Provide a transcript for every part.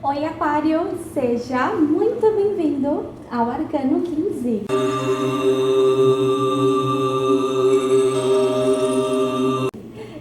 Oi, Aquário! Seja muito bem-vindo ao Arcano 15.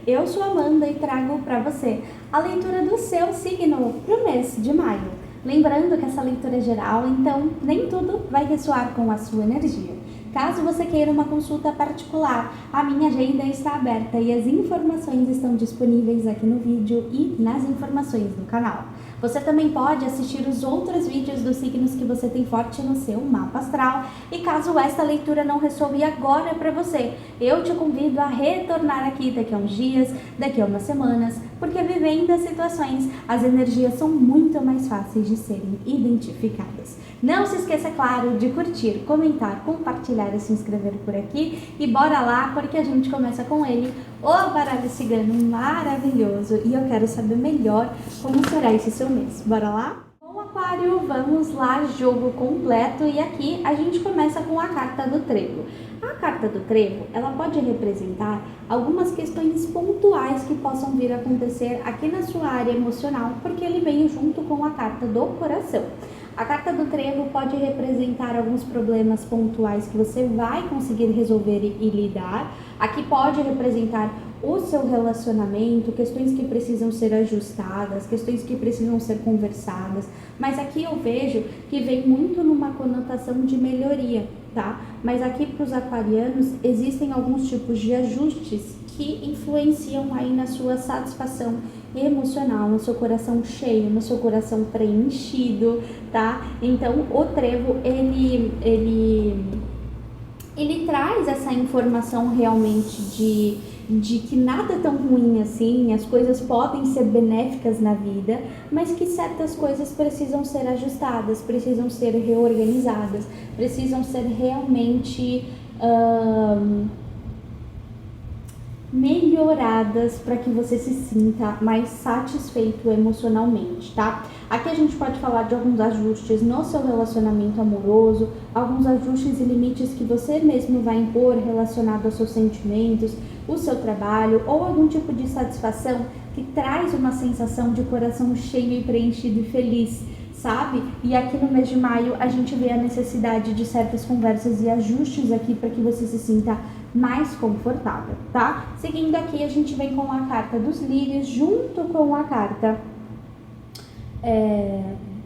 Eu sou a Amanda e trago para você a leitura do seu signo para o mês de maio. Lembrando que essa leitura é geral, então nem tudo vai ressoar com a sua energia. Caso você queira uma consulta particular, a minha agenda está aberta e as informações estão disponíveis aqui no vídeo e nas informações do canal. Você também pode assistir os outros vídeos dos signos que você tem forte no seu mapa astral. E caso esta leitura não ressoe agora para você, eu te convido a retornar aqui daqui a uns dias, daqui a umas semanas, porque vivendo as situações, as energias são muito mais fáceis de serem identificadas. Não se esqueça, claro, de curtir, comentar, compartilhar e se inscrever por aqui. E bora lá, porque a gente começa com ele, o baralho cigano maravilhoso. E eu quero saber melhor como será esse seu mês. Bora lá? Bom, Aquário, vamos lá, jogo completo. E aqui a gente começa com a carta do trevo. A carta do trevo, ela pode representar algumas questões pontuais que possam vir a acontecer aqui na sua área emocional, porque ele veio junto com a carta do coração. A carta do trevo pode representar alguns problemas pontuais que você vai conseguir resolver e lidar. Aqui pode representar o seu relacionamento, questões que precisam ser ajustadas, questões que precisam ser conversadas. Mas aqui eu vejo que vem muito numa conotação de melhoria, tá? Mas aqui para os aquarianos existem alguns tipos de ajustes que influenciam aí na sua satisfação emocional, no seu coração cheio, no seu coração preenchido, tá? Então o trevo ele traz essa informação realmente de que nada é tão ruim assim, as coisas podem ser benéficas na vida, mas que certas coisas precisam ser ajustadas, precisam ser reorganizadas, precisam ser realmente melhoradas para que você se sinta mais satisfeito emocionalmente, tá? Aqui a gente pode falar de alguns ajustes no seu relacionamento amoroso, alguns ajustes e limites que você mesmo vai impor relacionado aos seus sentimentos, o seu trabalho ou algum tipo de satisfação que traz uma sensação de coração cheio e preenchido e feliz, sabe? E aqui no mês de maio a gente vê a necessidade de certas conversas e ajustes aqui para que você se sinta mais confortável, tá? Seguindo aqui, a gente vem com a carta dos lírios junto com a carta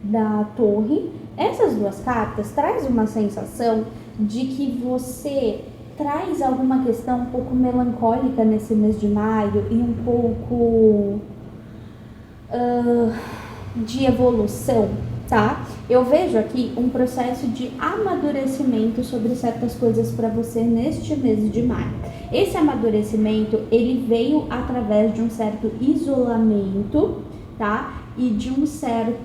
da torre. Essas duas cartas traz uma sensação de que você traz alguma questão um pouco melancólica nesse mês de maio e um pouco de evolução, tá? Eu vejo aqui um processo de amadurecimento sobre certas coisas para você neste mês de maio. Esse amadurecimento, ele veio através de um certo isolamento, tá? E de um certo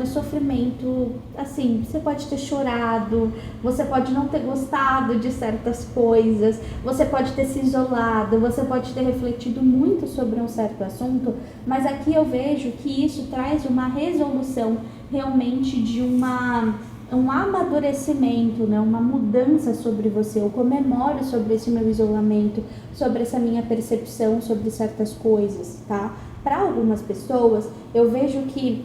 sofrimento, assim, você pode ter chorado, você pode não ter gostado de certas coisas, você pode ter se isolado, você pode ter refletido muito sobre um certo assunto, mas aqui eu vejo que isso traz uma resolução realmente de um amadurecimento, né? Uma mudança sobre você. Eu comemoro sobre esse meu isolamento, sobre essa minha percepção sobre certas coisas, tá? Para algumas pessoas, eu vejo que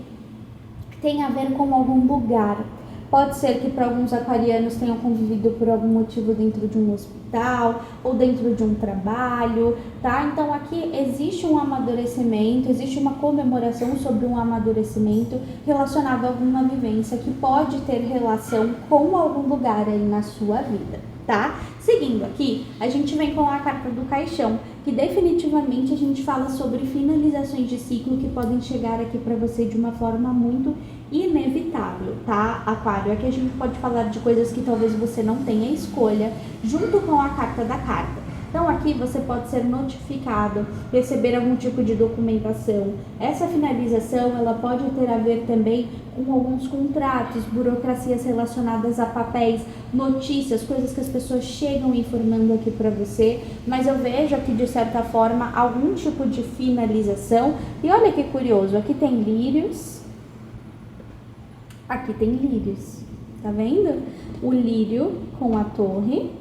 tem a ver com algum lugar. Pode ser que para alguns aquarianos tenham convivido por algum motivo dentro de um hospital ou dentro de um trabalho, tá? Então aqui existe um amadurecimento, existe uma comemoração sobre um amadurecimento relacionado a alguma vivência que pode ter relação com algum lugar aí na sua vida, tá? Seguindo aqui, a gente vem com a carta do caixão, que definitivamente a gente fala sobre finalizações de ciclo que podem chegar aqui para você de uma forma muito inevitável, tá, Aquário? Aqui a gente pode falar de coisas que talvez você não tenha escolha, junto com a carta da carta. Então aqui você pode ser notificado, receber algum tipo de documentação. Essa finalização, ela pode ter a ver também com alguns contratos, burocracias relacionadas a papéis, notícias, coisas que as pessoas chegam informando aqui para você. Mas eu vejo aqui, de certa forma, algum tipo de finalização. E olha que curioso, aqui tem lírios, aqui tem lírios, tá vendo? O lírio com a torre.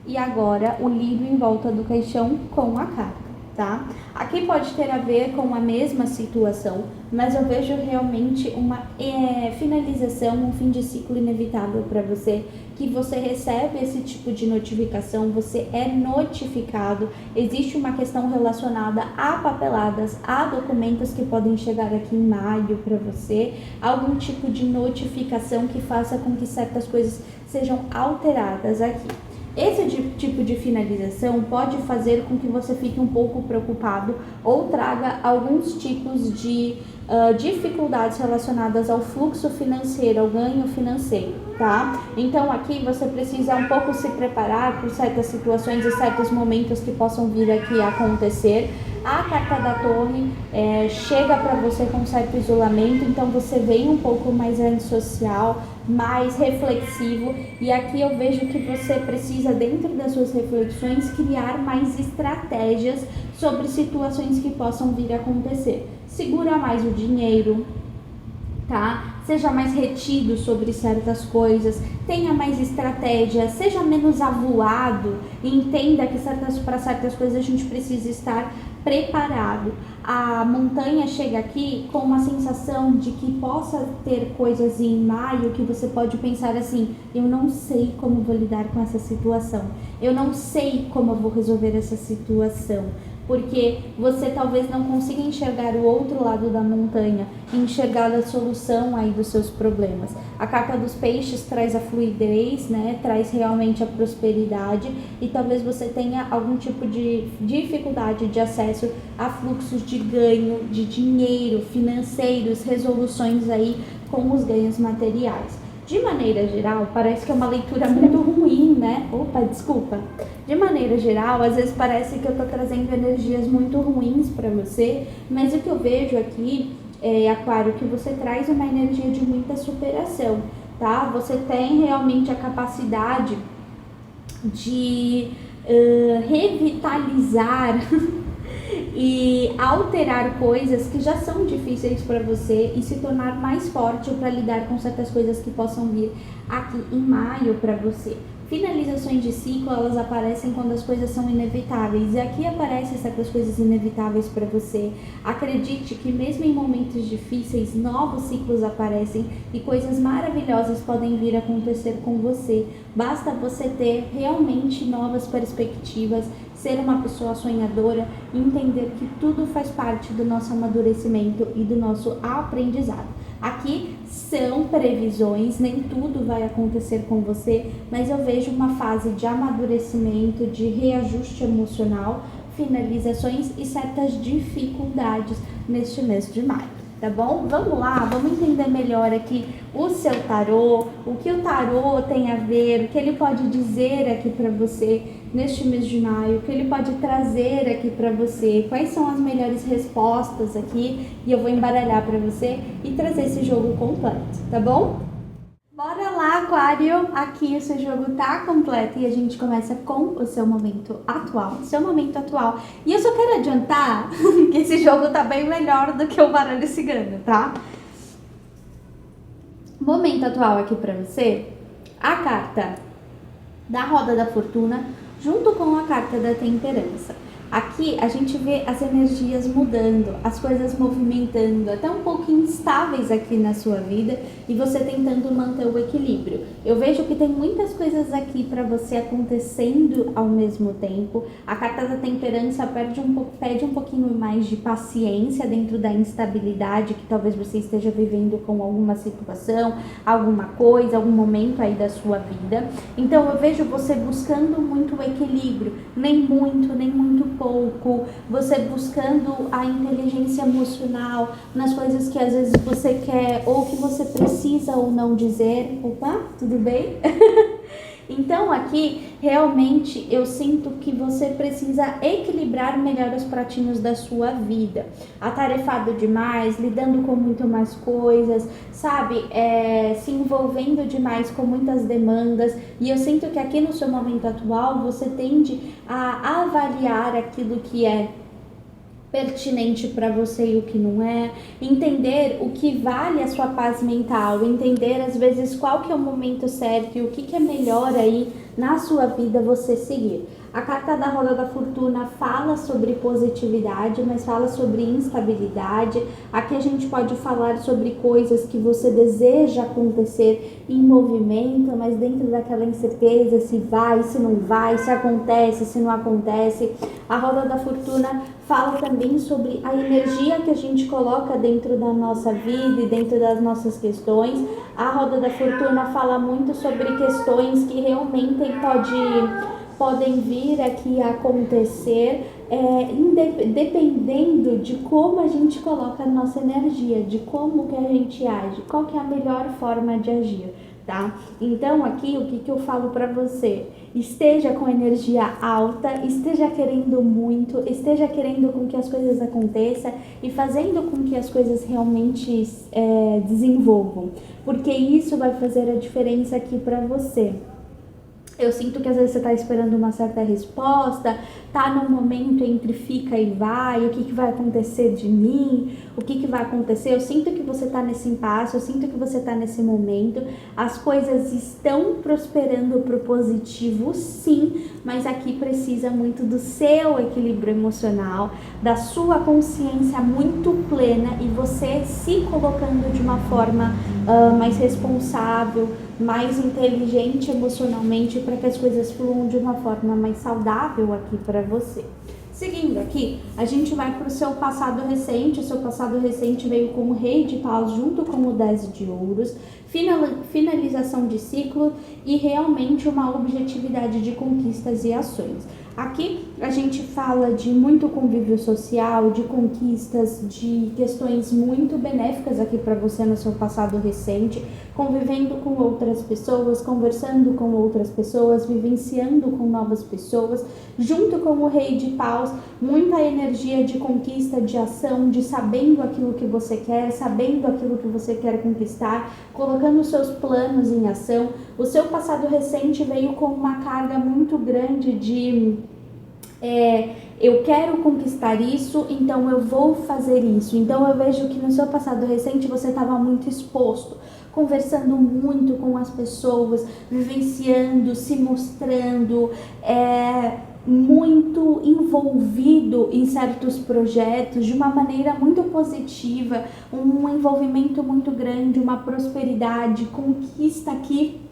E agora o lírio em volta do caixão com a carta. tá? Aqui pode ter a ver com a mesma situação, mas eu vejo realmente uma finalização, um fim de ciclo inevitável para você, que você recebe esse tipo de notificação, você é notificado, existe uma questão relacionada a papeladas, a documentos que podem chegar aqui em maio para você, algum tipo de notificação que faça com que certas coisas sejam alteradas aqui. Esse tipo de finalização pode fazer com que você fique um pouco preocupado ou traga alguns tipos de dificuldades relacionadas ao fluxo financeiro, ao ganho financeiro, tá? Então aqui você precisa um pouco se preparar por certas situações e certos momentos que possam vir aqui a acontecer. A carta da torre chega para você com certo isolamento, então você vem um pouco mais antissocial, mais reflexivo, e aqui eu vejo que você precisa, dentro das suas reflexões, criar mais estratégias sobre situações que possam vir a acontecer. Segura mais o dinheiro, tá? Seja mais retido sobre certas coisas, tenha mais estratégia, seja menos avoado e entenda que para certas coisas a gente precisa estar preparado. A montanha chega aqui com uma sensação de que possa ter coisas em maio que você pode pensar assim: eu não sei como vou lidar com essa situação, eu não sei como eu vou resolver essa situação, porque você talvez não consiga enxergar o outro lado da montanha, enxergar a solução aí dos seus problemas. A carta dos peixes traz a fluidez, né? Traz realmente a prosperidade, e talvez você tenha algum tipo de dificuldade de acesso a fluxos de ganho, de dinheiro, financeiros, resoluções aí com os ganhos materiais. De maneira geral, parece que é uma leitura muito ruim, né? Opa, desculpa. De maneira geral, às vezes parece que eu tô trazendo energias muito ruins para você, mas o que eu vejo aqui, Aquário, que você traz uma energia de muita superação, tá? Você tem realmente a capacidade de revitalizar e alterar coisas que já são difíceis para você e se tornar mais forte para lidar com certas coisas que possam vir aqui em maio para você. Finalizações de ciclo, elas aparecem quando as coisas são inevitáveis, e aqui aparecem certas coisas inevitáveis para você. Acredite que mesmo em momentos difíceis, novos ciclos aparecem e coisas maravilhosas podem vir a acontecer com você. Basta você ter realmente novas perspectivas, ser uma pessoa sonhadora e entender que tudo faz parte do nosso amadurecimento e do nosso aprendizado. Aqui são previsões, nem tudo vai acontecer com você, mas eu vejo uma fase de amadurecimento, de reajuste emocional, finalizações e certas dificuldades neste mês de maio. Tá bom? Vamos lá, vamos entender melhor aqui o seu tarô, o que o tarô tem a ver, o que ele pode dizer aqui para você neste mês de maio, o que ele pode trazer aqui para você, quais são as melhores respostas aqui, e eu vou embaralhar para você e trazer esse jogo completo, tá bom? Bora lá, Aquário! Aqui o seu jogo tá completo e a gente começa com o seu momento atual. E eu só quero adiantar que esse jogo tá bem melhor do que o baralho cigano, tá? Momento atual aqui pra você, a carta da roda da fortuna junto com a carta da temperança. Aqui a gente vê as energias mudando, as coisas movimentando, até um pouco instáveis aqui na sua vida, e você tentando manter o equilíbrio. Eu vejo que tem muitas coisas aqui para você acontecendo ao mesmo tempo. A carta da temperança pede um pouquinho mais de paciência dentro da instabilidade que talvez você esteja vivendo com alguma situação, alguma coisa, algum momento aí da sua vida. Então eu vejo você buscando muito o equilíbrio, nem muito pouco, você buscando a inteligência emocional nas coisas que às vezes você quer ou que você precisa ou não dizer. Opa, tudo bem? Então aqui realmente eu sinto que você precisa equilibrar melhor os pratinhos da sua vida. Atarefado demais, lidando com muito mais coisas, sabe? Se envolvendo demais com muitas demandas. E eu sinto que aqui no seu momento atual você tende a avaliar aquilo que é pertinente para você e o que não é, entender o que vale a sua paz mental, entender às vezes qual que é o momento certo e o que é melhor aí na sua vida você seguir. A carta da Roda da Fortuna fala sobre positividade, mas fala sobre instabilidade. Aqui a gente pode falar sobre coisas que você deseja acontecer em movimento, mas dentro daquela incerteza, se vai, se não vai, se acontece, se não acontece. A Roda da Fortuna fala também sobre a energia que a gente coloca dentro da nossa vida e dentro das nossas questões. A Roda da Fortuna fala muito sobre questões que realmente podem vir aqui a acontecer, dependendo de como a gente coloca a nossa energia, de como que a gente age, qual que é a melhor forma de agir, tá? Então aqui o que eu falo para você? Esteja com energia alta, esteja querendo muito, esteja querendo com que as coisas aconteçam e fazendo com que as coisas realmente desenvolvam, porque isso vai fazer a diferença aqui para você. Eu sinto que às vezes você está esperando uma certa resposta, tá num momento entre fica e vai, o que vai acontecer de mim, o que vai acontecer. Eu sinto que você está nesse impasse, eu sinto que você está nesse momento. As coisas estão prosperando pro positivo, sim, mas aqui precisa muito do seu equilíbrio emocional, da sua consciência muito plena e você se colocando de uma forma mais responsável, mais inteligente emocionalmente, para que as coisas fluam de uma forma mais saudável aqui para você. Seguindo aqui, a gente vai para o seu passado recente. O seu passado recente veio com o Rei de Paus junto com o 10 de Ouros, finalização de ciclo e realmente uma objetividade de conquistas e ações. Aqui a gente fala de muito convívio social, de conquistas, de questões muito benéficas aqui para você no seu passado recente, convivendo com outras pessoas, conversando com outras pessoas, vivenciando com novas pessoas, junto com o Rei de Paus, muita energia de conquista, de ação, de sabendo aquilo que você quer, sabendo aquilo que você quer conquistar, colocando os seus planos em ação. O seu passado recente veio com uma carga muito grande de eu quero conquistar isso, então eu vou fazer isso. Então eu vejo que no seu passado recente você estava muito exposto, conversando muito com as pessoas, vivenciando, se mostrando, muito envolvido em certos projetos de uma maneira muito positiva, um envolvimento muito grande, uma prosperidade, conquista aqui.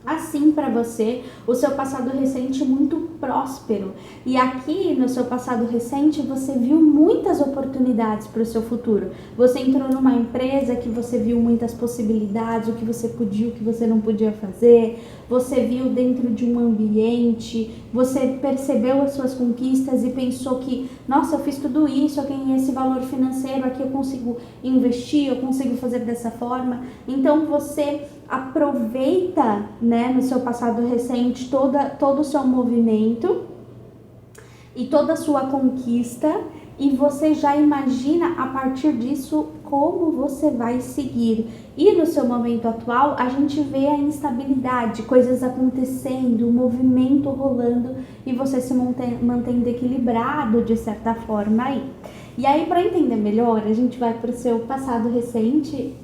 Assim para você, o seu passado recente muito próspero. E aqui no seu passado recente você viu muitas oportunidades para o seu futuro. Você entrou numa empresa que você viu muitas possibilidades, o que você podia, o que você não podia fazer. Você viu dentro de um ambiente, você percebeu as suas conquistas e pensou que, nossa, eu fiz tudo isso, eu ganhei esse valor financeiro, aqui eu consigo investir, eu consigo fazer dessa forma. Então você aproveita, né, no seu passado recente todo o seu movimento e toda a sua conquista, e você já imagina a partir disso como você vai seguir. E no seu momento atual a gente vê a instabilidade, coisas acontecendo, o movimento rolando e você se mantendo equilibrado de certa forma aí. E aí, para entender melhor, a gente vai para o seu passado recente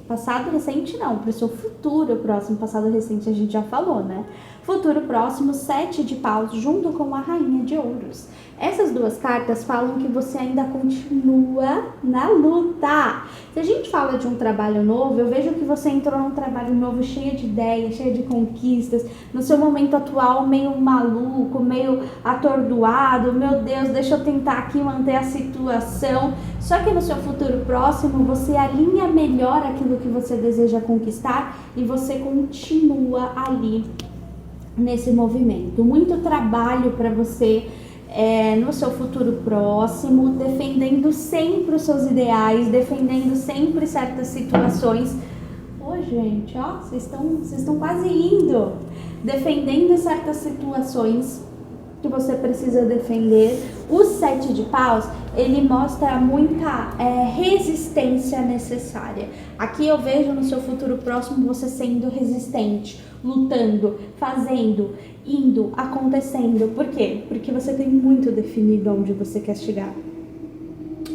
não, para o seu futuro próximo. Passado recente a gente já falou, né? Futuro próximo, 7 de Paus, junto com a Rainha de Ouros. Essas duas cartas falam que você ainda continua na luta. Se a gente fala de um trabalho novo, eu vejo que você entrou num trabalho novo cheio de ideias, cheio de conquistas, no seu momento atual meio maluco, meio atordoado, meu Deus, deixa eu tentar aqui manter a situação. Só que no seu futuro próximo, você alinha melhor aquilo que você deseja conquistar e você continua ali nesse movimento. Muito trabalho para você no seu futuro próximo, defendendo sempre os seus ideais, defendendo sempre certas situações. Ô, gente, ó, vocês estão quase indo. Defendendo certas situações que você precisa defender. O 7 de Paus, ele mostra muita resistência necessária. Aqui eu vejo no seu futuro próximo você sendo resistente, lutando, fazendo, indo, acontecendo. Por quê? Porque você tem muito definido onde você quer chegar.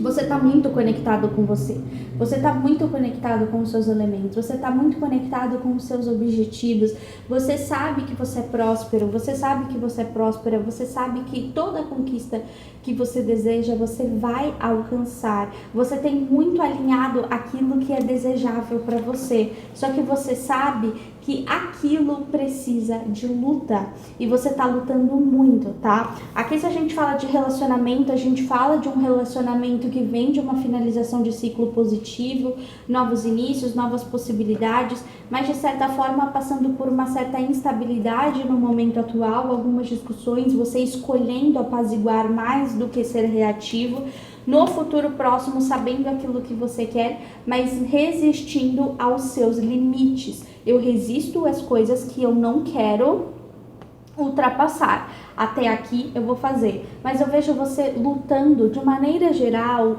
Você está muito conectado com você. Você está muito conectado com os seus elementos. Você está muito conectado com os seus objetivos. Você sabe que você é próspero. Você sabe que você é próspera. Você sabe que toda conquista que você deseja, você vai alcançar. Você tem muito alinhado aquilo que é desejável para você. Só que você sabe que aquilo precisa de luta e você tá lutando muito, tá? Aqui, se a gente fala de relacionamento, a gente fala de um relacionamento que vem de uma finalização de ciclo positivo, novos inícios, novas possibilidades, mas de certa forma passando por uma certa instabilidade no momento atual, algumas discussões, você escolhendo apaziguar mais do que ser reativo. No futuro próximo, sabendo aquilo que você quer, mas resistindo aos seus limites. Eu resisto às coisas que eu não quero ultrapassar. Até aqui eu vou fazer, mas eu vejo você lutando de maneira geral,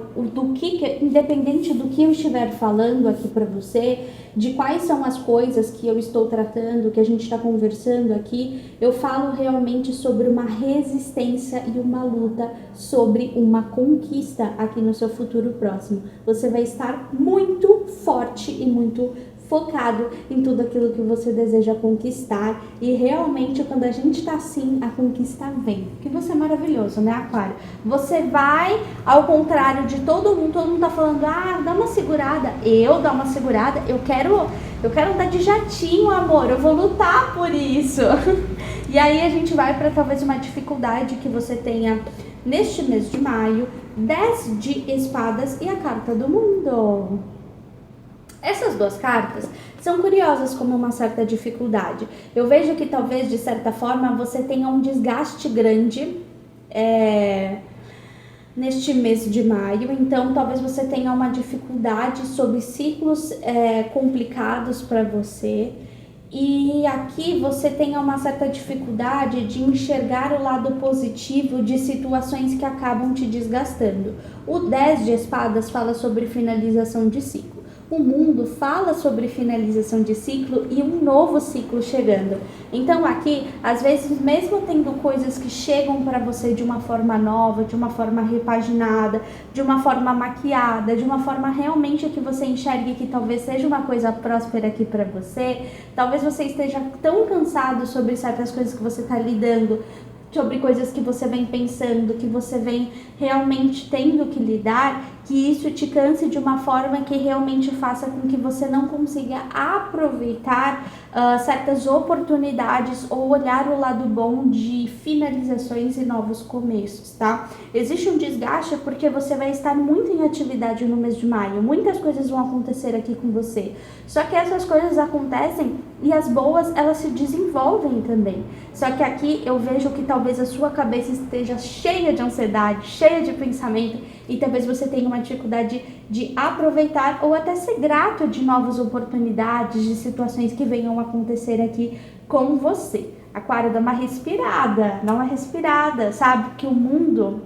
independente do que eu estiver falando aqui para você, de quais são as coisas que eu estou tratando, que a gente está conversando aqui, eu falo realmente sobre uma resistência e uma luta, sobre uma conquista aqui no seu futuro próximo. Você vai estar muito forte e muito focado em tudo aquilo que você deseja conquistar, e realmente quando a gente tá assim, a conquista vem, porque você é maravilhoso, né, Aquário? Você vai, ao contrário de todo mundo tá falando, dá uma segurada, eu dou uma segurada, eu quero andar de jatinho, amor, eu vou lutar por isso. E aí a gente vai para talvez uma dificuldade que você tenha neste mês de maio, 10 de espadas e a carta do mundo. Essas duas cartas são curiosas como uma certa dificuldade. Eu vejo que talvez, de certa forma, você tenha um desgaste grande neste mês de maio. Então, talvez você tenha uma dificuldade sobre ciclos complicados para você. E aqui você tenha uma certa dificuldade de enxergar o lado positivo de situações que acabam te desgastando. O 10 de espadas fala sobre finalização de ciclo. O mundo fala sobre finalização de ciclo e um novo ciclo chegando. Então aqui, às vezes, mesmo tendo coisas que chegam para você de uma forma nova, de uma forma repaginada, de uma forma maquiada, de uma forma realmente que você enxergue que talvez seja uma coisa próspera aqui para você, talvez você esteja tão cansado sobre certas coisas que você está lidando, sobre coisas que você vem pensando, que você vem realmente tendo que lidar, que isso te canse de uma forma que realmente faça com que você não consiga aproveitar certas oportunidades ou olhar o lado bom de finalizações e novos começos, tá? Existe um desgaste porque você vai estar muito em atividade no mês de maio, muitas coisas vão acontecer aqui com você, só que essas coisas acontecem e as boas, elas se desenvolvem também. Só que aqui eu vejo que talvez a sua cabeça esteja cheia de ansiedade, cheia de pensamento, e talvez você tenha uma dificuldade de aproveitar ou até ser grato de novas oportunidades, de situações que venham acontecer aqui com você. Aquário, dá uma respirada, sabe? Que o mundo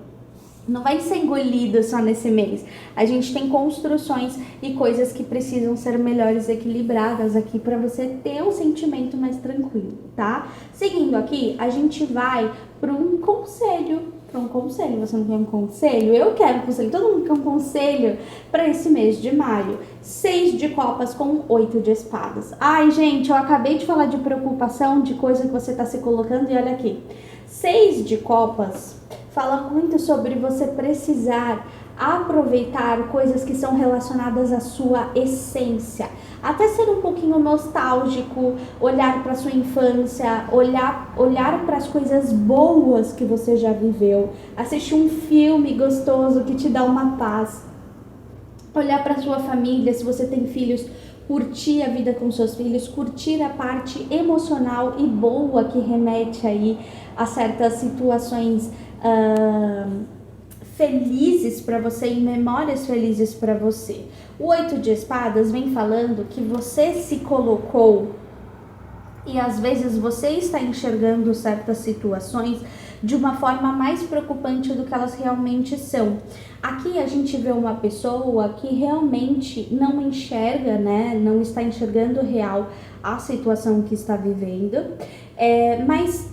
não vai ser engolido só nesse mês. A gente tem construções e coisas que precisam ser melhores equilibradas aqui para você ter um sentimento mais tranquilo, tá? Seguindo aqui, a gente vai para um conselho. Você não quer um conselho? Eu quero um conselho, todo mundo quer um conselho para esse mês de maio. 6 de copas com 8 de espadas. Ai, gente, eu acabei de falar de preocupação, de coisa que você tá se colocando, e olha aqui. 6 de copas fala muito sobre você precisar aproveitar coisas que são relacionadas à sua essência. Até ser um pouquinho nostálgico, olhar para sua infância, olhar para as coisas boas que você já viveu, assistir um filme gostoso que te dá uma paz, olhar para sua família, se você tem filhos, curtir a vida com seus filhos, curtir a parte emocional e boa que remete aí a certas situações felizes para você e memórias felizes para você. O 8 de espadas vem falando que você se colocou e às vezes você está enxergando certas situações de uma forma mais preocupante do que elas realmente são. Aqui a gente vê uma pessoa que realmente não enxerga, né? Não está enxergando real a situação que está vivendo, mas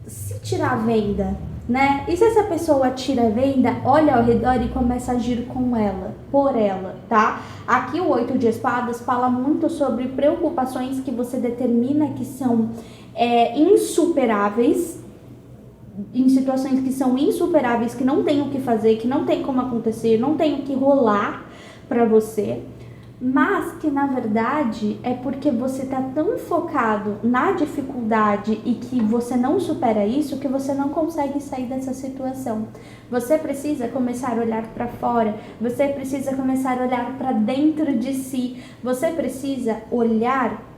se tirar a venda, né? E se essa pessoa tira a venda, olha ao redor e começa a agir com ela, por ela, tá? Aqui o 8 de espadas fala muito sobre preocupações que você determina que são insuperáveis, em situações que são insuperáveis, que não tem o que fazer, que não tem como acontecer, não tem o que rolar para você, mas que na verdade é porque você tá tão focado na dificuldade e que você não supera isso, que você não consegue sair dessa situação. Você precisa começar a olhar para fora, você precisa começar a olhar para dentro de si, você precisa olhar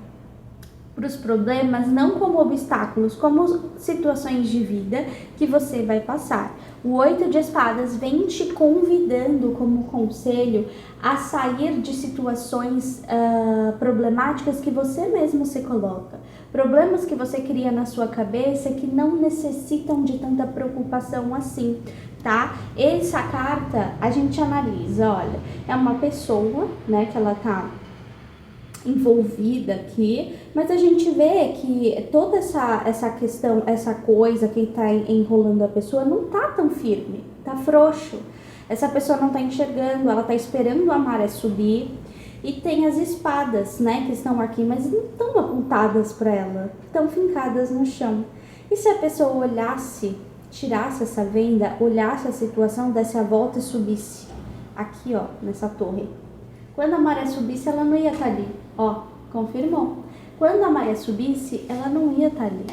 para os problemas não como obstáculos, como situações de vida que você vai passar. O 8 de espadas vem te convidando como conselho a sair de situações problemáticas que você mesmo se coloca. Problemas que você cria na sua cabeça que não necessitam de tanta preocupação assim, tá? Essa carta a gente analisa, olha, é uma pessoa, né, que ela tá envolvida aqui, mas a gente vê que toda essa questão, essa coisa que tá enrolando a pessoa não tá tão firme, tá frouxo. Essa pessoa não tá enxergando, ela tá esperando a maré subir. E tem as espadas, né, que estão aqui, mas não estão apontadas para ela, estão fincadas no chão. E se a pessoa olhasse, tirasse essa venda, olhasse a situação, desse a volta e subisse aqui, ó, nessa torre? Quando a maré subisse, ela não ia estar ali. Ó, confirmou. Quando a maré subisse, ela não ia estar ali.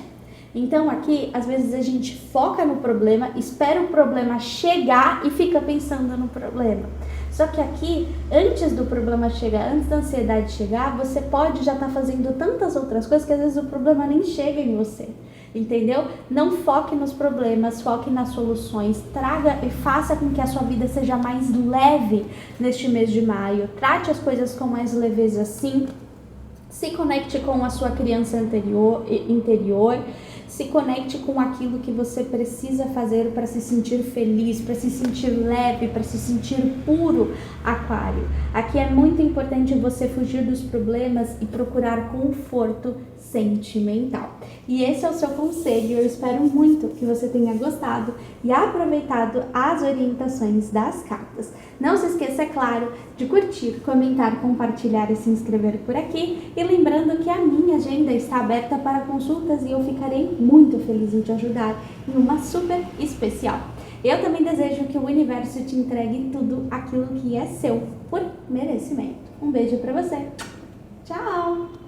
Então aqui, às vezes a gente foca no problema, espera o problema chegar e fica pensando no problema. Só que aqui, antes do problema chegar, antes da ansiedade chegar, você pode já estar fazendo tantas outras coisas que às vezes o problema nem chega em você. Entendeu? Não foque nos problemas, foque nas soluções, traga e faça com que a sua vida seja mais leve neste mês de maio, trate as coisas com mais leveza sim, se conecte com a sua criança interior, se conecte com aquilo que você precisa fazer para se sentir feliz, para se sentir leve, para se sentir puro, Aquário. Aqui é muito importante você fugir dos problemas e procurar conforto sentimental. E esse é o seu conselho. Eu espero muito que você tenha gostado e aproveitado as orientações das cartas. Não se esqueça, é claro, de curtir, comentar, compartilhar e se inscrever por aqui. E lembrando que a minha agenda está aberta para consultas e eu ficarei muito feliz em te ajudar em uma super especial. Eu também desejo que o universo te entregue tudo aquilo que é seu por merecimento. Um beijo para você. Tchau!